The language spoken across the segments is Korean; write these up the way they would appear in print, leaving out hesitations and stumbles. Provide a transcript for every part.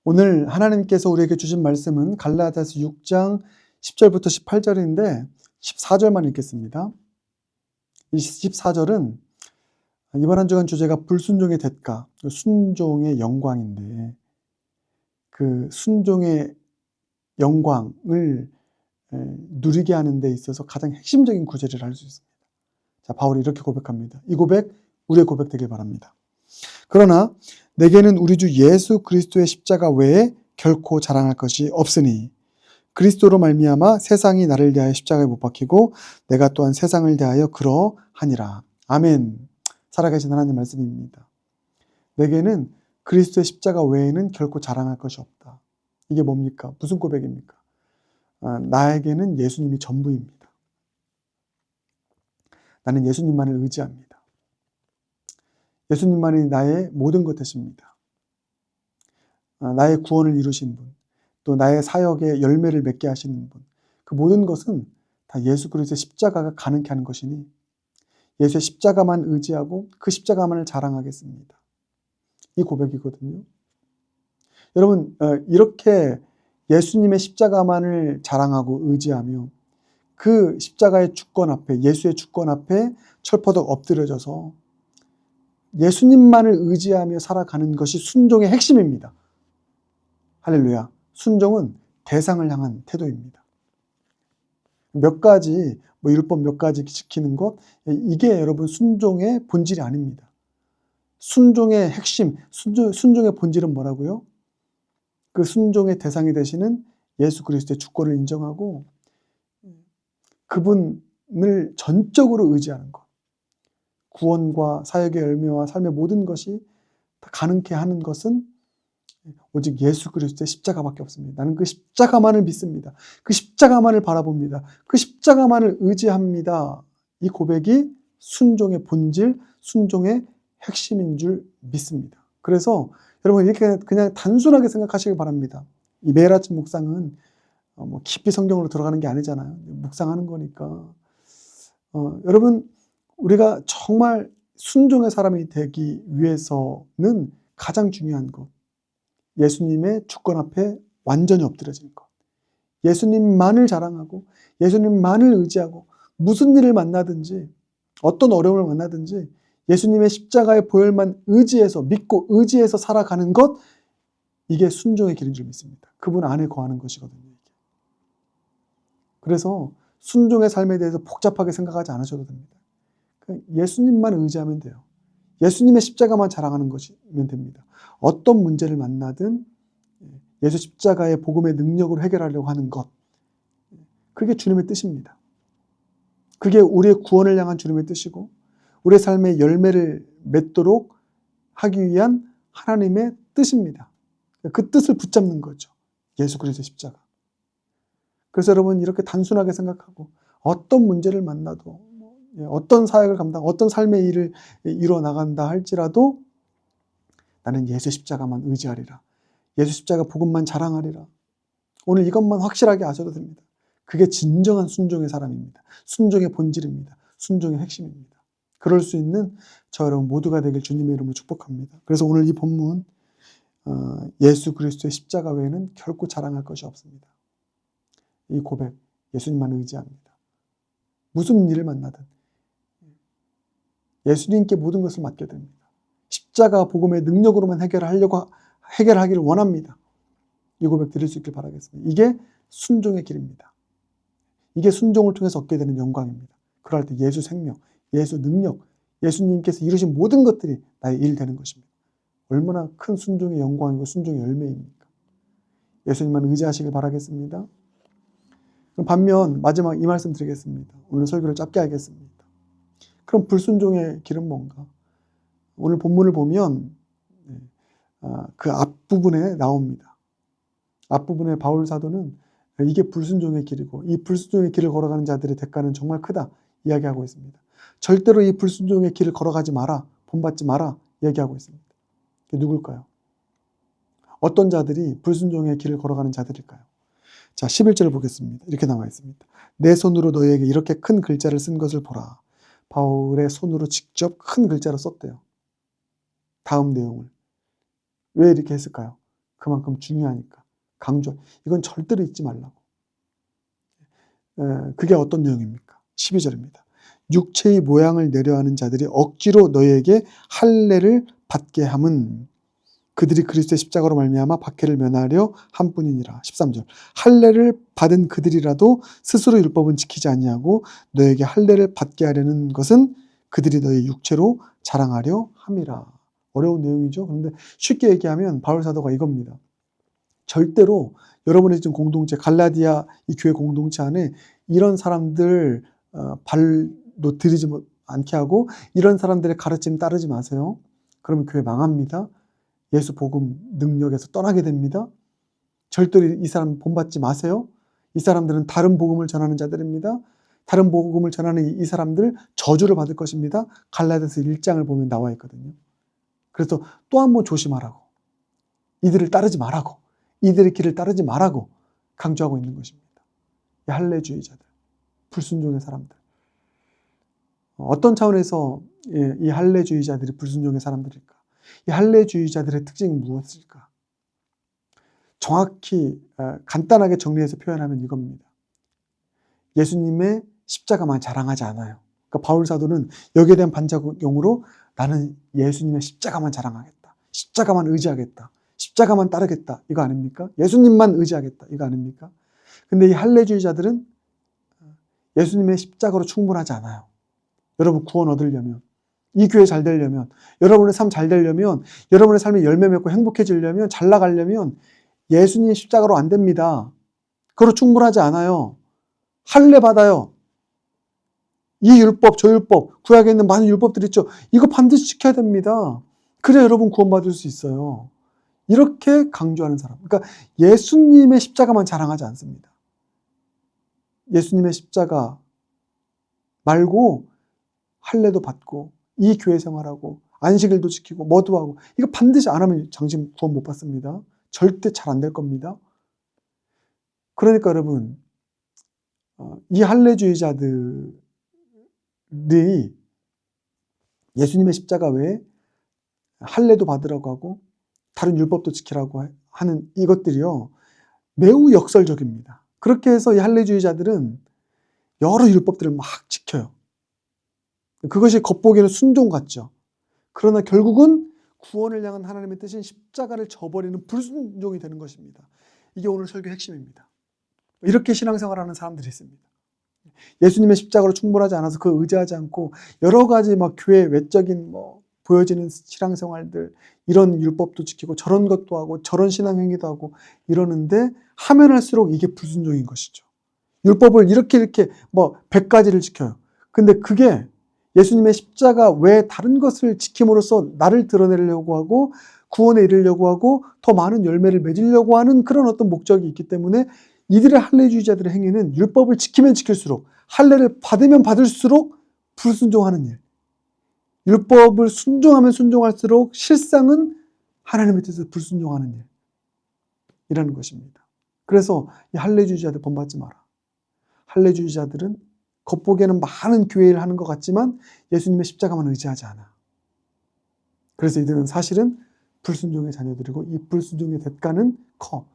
오늘 하나님께서 우리에게 주신 말씀은 갈라디아서 6장 10절부터 18절인데 14절만 읽겠습니다. 이 14절은 이번 한 주간 주제가 불순종의 대가, 순종의 영광인데 그 순종의 영광을 누리게 하는 데 있어서 가장 핵심적인 구절을 할 수 있습니다. 자, 바울이 이렇게 고백합니다. 이 고백, 우리의 고백 되길 바랍니다. 그러나 내게는 우리 주 예수 그리스도의 십자가 외에 결코 자랑할 것이 없으니 그리스도로 말미암아 세상이 나를 대하여 십자가에 못 박히고 내가 또한 세상을 대하여 그러하니라. 아멘. 살아계신 하나님 말씀입니다. 내게는 그리스도의 십자가 외에는 결코 자랑할 것이 없다. 이게 뭡니까? 무슨 고백입니까? 나에게는 예수님이 전부입니다. 나는 예수님만을 의지합니다. 예수님만이 나의 모든 것 되십니다. 나의 구원을 이루신 분, 또 나의 사역의 열매를 맺게 하시는 분, 그 모든 것은 다 예수 그리스도의 십자가가 가능케 하는 것이니 예수의 십자가만 의지하고 그 십자가만을 자랑하겠습니다. 이 고백이거든요. 여러분, 이렇게 예수님의 십자가만을 자랑하고 의지하며 그 십자가의 주권 앞에, 예수의 주권 앞에 철퍼덕 엎드려져서 예수님만을 의지하며 살아가는 것이 순종의 핵심입니다. 할렐루야. 순종은 대상을 향한 태도입니다. 몇 가지, 율법 몇 가지 지키는 것, 이게 여러분 순종의 본질이 아닙니다. 순종의 핵심, 순종의 본질은 뭐라고요? 그 순종의 대상이 되시는 예수 그리스도의 주권을 인정하고 그분을 전적으로 의지하는 것. 구원과 사역의 열매와 삶의 모든 것이 다 가능케 하는 것은 오직 예수 그리스도의 십자가밖에 없습니다. 나는 그 십자가만을 믿습니다. 그 십자가만을 바라봅니다. 그 십자가만을 의지합니다. 이 고백이 순종의 본질, 순종의 핵심인 줄 믿습니다. 그래서 여러분 이렇게 그냥 단순하게 생각하시길 바랍니다. 이 매일 아침 묵상은 깊이 성경으로 들어가는 게 아니잖아요. 묵상하는 거니까. 여러분 우리가 정말 순종의 사람이 되기 위해서는 가장 중요한 것, 예수님의 주권 앞에 완전히 엎드려진 것, 예수님만을 자랑하고 예수님만을 의지하고 무슨 일을 만나든지 어떤 어려움을 만나든지 예수님의 십자가의 보혈만 의지해서 믿고 의지해서 살아가는 것, 이게 순종의 길인 줄 믿습니다. 그분 안에 거하는 것이거든요. 그래서 순종의 삶에 대해서 복잡하게 생각하지 않으셔도 됩니다. 예수님만 의지하면 돼요. 예수님의 십자가만 자랑하는 것이면 됩니다. 어떤 문제를 만나든 예수 십자가의 복음의 능력으로 해결하려고 하는 것, 그게 주님의 뜻입니다. 그게 우리의 구원을 향한 주님의 뜻이고 우리의 삶의 열매를 맺도록 하기 위한 하나님의 뜻입니다. 그 뜻을 붙잡는 거죠. 예수 그리스도의 십자가. 그래서 여러분 이렇게 단순하게 생각하고 어떤 문제를 만나도 어떤 사역을 어떤 삶의 일을 이루어 나간다 할지라도 나는 예수 십자가만 의지하리라. 예수 십자가 복음만 자랑하리라. 오늘 이것만 확실하게 아셔도 됩니다. 그게 진정한 순종의 사람입니다. 순종의 본질입니다. 순종의 핵심입니다. 그럴 수 있는 저 여러분 모두가 되길 주님의 이름으로 축복합니다. 그래서 오늘 이 본문 예수 그리스도의 십자가 외에는 결코 자랑할 것이 없습니다. 이 고백, 예수님만 의지합니다. 무슨 일을 만나든 예수님께 모든 것을 맡게 됩니다. 십자가 복음의 능력으로만 해결하기를 원합니다. 이 고백 드릴 수 있길 바라겠습니다. 이게 순종의 길입니다. 이게 순종을 통해서 얻게 되는 영광입니다. 그럴 때 예수 생명, 예수 능력, 예수님께서 이루신 모든 것들이 나의 일 되는 것입니다. 얼마나 큰 순종의 영광이고 순종의 열매입니까? 예수님만 의지하시길 바라겠습니다. 그럼 반면 마지막 이 말씀 드리겠습니다. 오늘 설교를 짧게 하겠습니다. 그럼 불순종의 길은 뭔가? 오늘 본문을 보면 그 앞부분에 나옵니다. 앞부분에 바울 사도는 이게 불순종의 길이고 이 불순종의 길을 걸어가는 자들의 대가는 정말 크다 이야기하고 있습니다. 절대로 이 불순종의 길을 걸어가지 마라, 본받지 마라 이야기하고 있습니다. 그게 누굴까요? 어떤 자들이 불순종의 길을 걸어가는 자들일까요? 자, 11절을 보겠습니다. 이렇게 나와 있습니다. 내 손으로 너희에게 이렇게 큰 글자를 쓴 것을 보라. 바울의 손으로 직접 큰 글자로 썼대요. 다음 내용을. 왜 이렇게 했을까요? 그만큼 중요하니까. 강조. 이건 절대로 잊지 말라고. 그게 어떤 내용입니까? 12절입니다. 육체의 모양을 내려하는 자들이 억지로 너희에게 할례를 받게 함은 그들이 그리스도의 십자가로 말미암아 박해를 면하려 함뿐이니라. 13절. 할례를 받은 그들이라도 스스로 율법은 지키지 아니하고 너에게 할례를 받게 하려는 것은 그들이 너의 육체로 자랑하려 함이라. 어려운 내용이죠. 그런데 쉽게 얘기하면 바울 사도가 이겁니다. 절대로 여러분의 지금 공동체, 갈라디아 이 교회 공동체 안에 이런 사람들 발로 들이지 않게 하고 이런 사람들의 가르침 따르지 마세요. 그러면 교회 망합니다. 예수 복음 능력에서 떠나게 됩니다. 절대로 이 사람 본받지 마세요. 이 사람들은 다른 복음을 전하는 자들입니다. 다른 복음을 전하는 이 사람들 저주를 받을 것입니다. 갈라디아서 1장을 보면 나와 있거든요. 그래서 또 한 번 조심하라고. 이들을 따르지 말라고. 이들의 길을 따르지 말라고 강조하고 있는 것입니다. 이 할례주의자들, 불순종의 사람들. 어떤 차원에서 이 할례주의자들이 불순종의 사람들일까? 이 할례주의자들의 특징이 무엇일까? 정확히 간단하게 정리해서 표현하면 이겁니다. 예수님의 십자가만 자랑하지 않아요. 그러니까 바울 사도는 여기에 대한 반작용으로 나는 예수님의 십자가만 자랑하겠다. 십자가만 의지하겠다. 십자가만 따르겠다. 이거 아닙니까? 예수님만 의지하겠다. 이거 아닙니까? 근데 이 할례주의자들은 예수님의 십자가로 충분하지 않아요. 여러분 구원 얻으려면, 이 교회 잘 되려면, 여러분의 삶 잘 되려면, 여러분의 삶이 열매 맺고 행복해지려면, 잘 나가려면 예수님 십자가로 안 됩니다. 그로 충분하지 않아요. 할례 받아요. 이 율법, 저 율법, 구약에 있는 많은 율법들 있죠. 이거 반드시 지켜야 됩니다. 그래야 여러분 구원받을 수 있어요. 이렇게 강조하는 사람. 그러니까 예수님의 십자가만 자랑하지 않습니다. 예수님의 십자가 말고 할례도 받고 이 교회 생활하고 안식일도 지키고 뭐도 하고 이거 반드시 안 하면 장심 구원 못 받습니다. 절대 잘 안 될 겁니다. 그러니까 여러분 이 할례주의자들이 예수님의 십자가 외에 할례도 받으라고 하고 다른 율법도 지키라고 하는 이것들이요 매우 역설적입니다. 그렇게 해서 이 할례주의자들은 여러 율법들을 막 지켜요. 그것이 겉보기에는 순종 같죠. 그러나 결국은 구원을 향한 하나님의 뜻인 십자가를 저버리는 불순종이 되는 것입니다. 이게 오늘 설교의 핵심입니다. 이렇게 신앙생활하는 사람들이 있습니다. 예수님의 십자가로 충분하지 않아서 그 의지하지 않고 여러 가지 막 교회 외적인 보여지는 신앙생활들 이런 율법도 지키고 저런 것도 하고 저런 신앙행위도 하고 이러는데 하면 할수록 이게 불순종인 것이죠. 율법을 이렇게 100가지를 지켜요. 근데 그게 예수님의 십자가 외에 다른 것을 지킴으로써 나를 드러내려고 하고 구원에 이르려고 하고 더 많은 열매를 맺으려고 하는 그런 어떤 목적이 있기 때문에 이들의 할례주의자들의 행위는 율법을 지키면 지킬수록 할례를 받으면 받을수록 불순종하는 일. 율법을 순종하면 순종할수록 실상은 하나님의 뜻을 불순종하는 일이라는 것입니다. 그래서 이 할례주의자들 본받지 마라. 할례주의자들은 겉보기에는 많은 교회 일을 하는 것 같지만 예수님의 십자가만 의지하지 않아. 그래서 이들은 사실은 불순종의 자녀들이고 이 불순종의 대가는 커.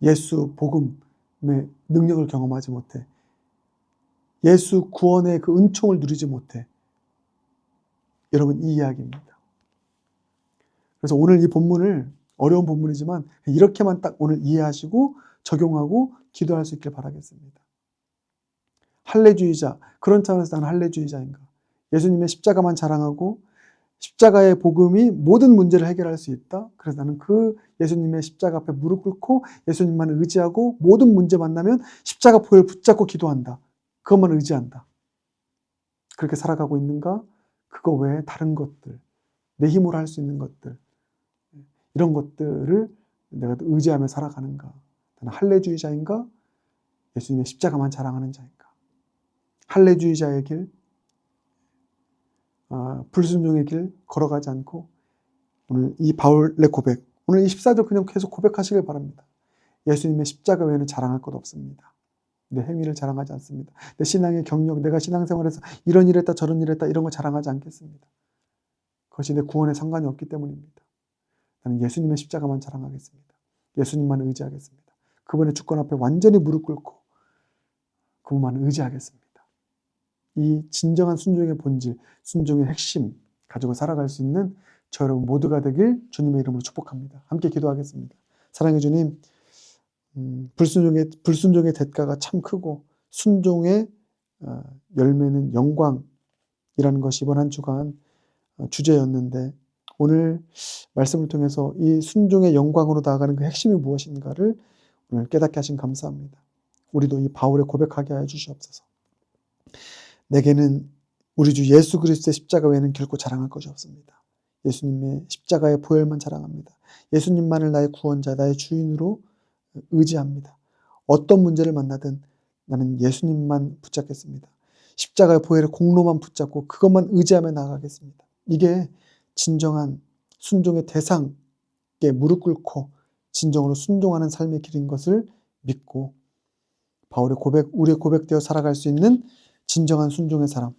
예수 복음의 능력을 경험하지 못해. 예수 구원의 그 은총을 누리지 못해. 여러분 이 이야기입니다. 그래서 오늘 이 본문을 어려운 본문이지만 이렇게만 딱 오늘 이해하시고 적용하고 기도할 수 있길 바라겠습니다. 할례주의자, 그런 차원에서 나는 할례주의자인가? 예수님의 십자가만 자랑하고 십자가의 복음이 모든 문제를 해결할 수 있다. 그래서 나는 그 예수님의 십자가 앞에 무릎 꿇고 예수님만 의지하고 모든 문제 만나면 십자가 보혈 붙잡고 기도한다. 그것만 의지한다. 그렇게 살아가고 있는가? 그거 외에 다른 것들, 내 힘으로 할 수 있는 것들, 이런 것들을 내가 의지하며 살아가는가? 나는 할례주의자인가? 예수님의 십자가만 자랑하는 자인가? 할례주의자의 길, 불순종의 길 걸어가지 않고 오늘 이 바울의 고백, 오늘 이 14절 그냥 계속 고백하시길 바랍니다. 예수님의 십자가 외에는 자랑할 것 없습니다. 내 행위를 자랑하지 않습니다. 내 신앙의 경력, 내가 신앙생활에서 이런 일 했다 저런 일 했다 이런 거 자랑하지 않겠습니다. 그것이 내 구원에 상관이 없기 때문입니다. 나는 예수님의 십자가만 자랑하겠습니다. 예수님만 의지하겠습니다. 그분의 주권 앞에 완전히 무릎 꿇고 그분만 의지하겠습니다. 이 진정한 순종의 본질, 순종의 핵심 가지고 살아갈 수 있는 저 여러분 모두가 되길 주님의 이름으로 축복합니다. 함께 기도하겠습니다. 사랑의 주님, 불순종의 대가가 참 크고 순종의 열매는 영광이라는 것이 이번 한 주간 주제였는데 오늘 말씀을 통해서 이 순종의 영광으로 나아가는 그 핵심이 무엇인가를 오늘 깨닫게 하신 감사합니다. 우리도 이 바울의 고백하게 하여 주시옵소서. 내게는 우리 주 예수 그리스도의 십자가 외에는 결코 자랑할 것이 없습니다. 예수님의 십자가의 보혈만 자랑합니다. 예수님만을 나의 구원자, 나의 주인으로 의지합니다. 어떤 문제를 만나든 나는 예수님만 붙잡겠습니다. 십자가의 보혈의 공로만 붙잡고 그것만 의지하며 나아가겠습니다. 이게 진정한 순종의 대상에 무릎 꿇고 진정으로 순종하는 삶의 길인 것을 믿고 바울의 고백, 우리의 고백되어 살아갈 수 있는 진정한 순종의 사람,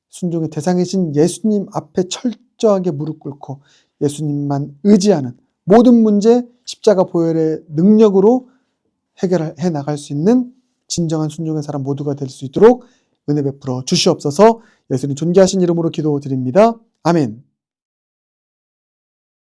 순종의 대상이신 예수님 앞에 철저하게 무릎 꿇고 예수님만 의지하는 모든 문제 십자가 보혈의 능력으로 해결해 나갈 수 있는 진정한 순종의 사람 모두가 될 수 있도록 은혜 베풀어 주시옵소서. 예수님 존귀하신 이름으로 기도드립니다. 아멘.